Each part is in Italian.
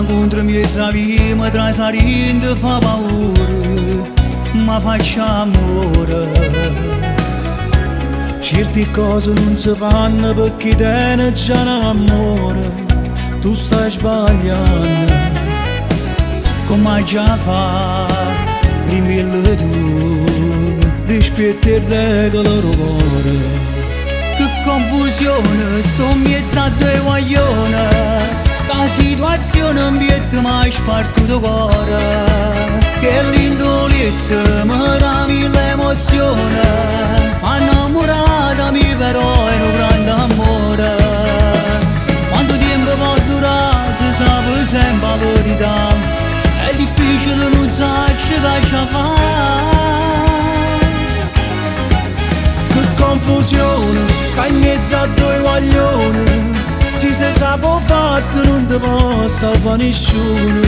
incontro miezza via trasarindo fa paura, ma faccio amore. Certe cose non si fanno perché te ne già un amore, tu stai sbagliando. Come già fa, rimille tu, rispetto e regole cuore. Che confusione, sto in mezzo a due guaglione, sta situazione mi mette mai spartuto cuore. Che l'indoletta mi dà mille emozioni, innamorata mi però è un grande amore. Quanto tempo può durare se sape sempre la verità, è difficile non saperci che ci fa. Che confusione, stai in mezzo a due guaglioni, se si sa può fatto non ti può salvare nessuno.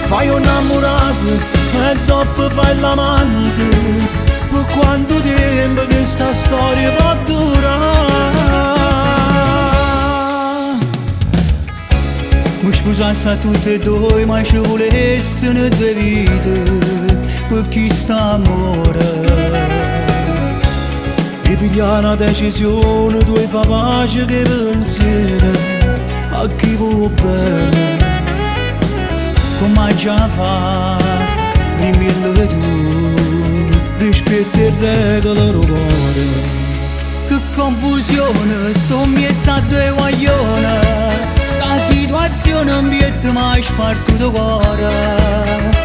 Fai un innamorato e dopo fai l'amante, per quanto tempo questa storia può durare? Mi sposassi a tutte e due ma ci volessero due vite per chi sta amore. E pigliare una decisione tu fa pace che pensiero a chi vuole bene. Come già fa, rimille tu, rispetto e regole cuore. Che confusione, sto in mezzo a due guaglione, sta situazione mi mette mai spartuto cuore.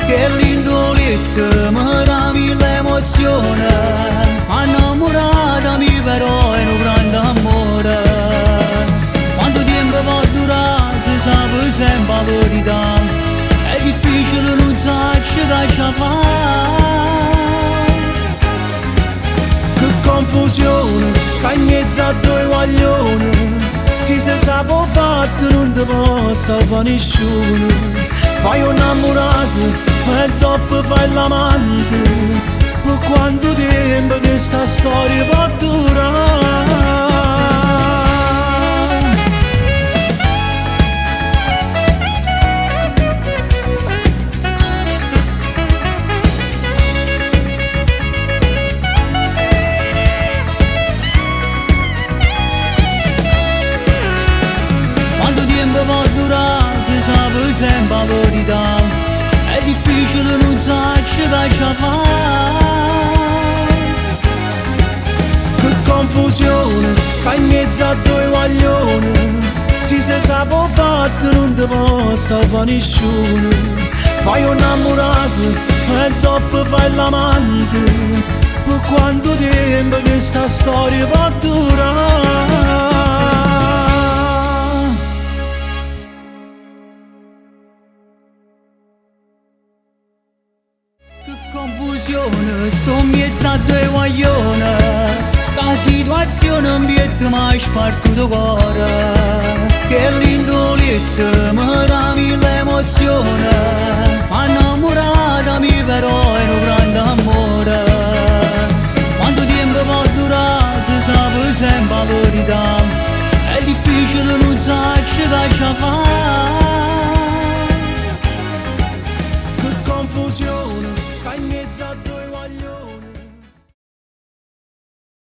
Che l'indoletta mi dà mille emozioni, innamorata mi però è un grande amore. Quanto tempo può durare se sape sempre la verità, è difficile non saperci che ci fa. Che confusione, stai in mezzo a due guaglioni, se si sa può fatto non ti può salvare nessuno. Fai un innamorato e dopo fai l'amante, per quanto tempo questa storia può durare? Può durare se sape sempre la verità, è difficile non saperci che ci fa. Che confusione, stai in mezzo a due guaglioni, se si sa può fatto non ti può salvare nessuno. Fai un innamorato e dopo fai l'amante, per quanto tempo questa storia può durare? Confusione, sto in mezzo a due guaglione, sta situazione mi mette mai spartuto cuore. Che l'indoletta mi dà mille emozioni, innamorata mi però è un grande amore. Quanto tempo può durare se sape sempre la verità, è difficile non saperci che ci fa. Che confusione, stai in mezzo a due guaglioni.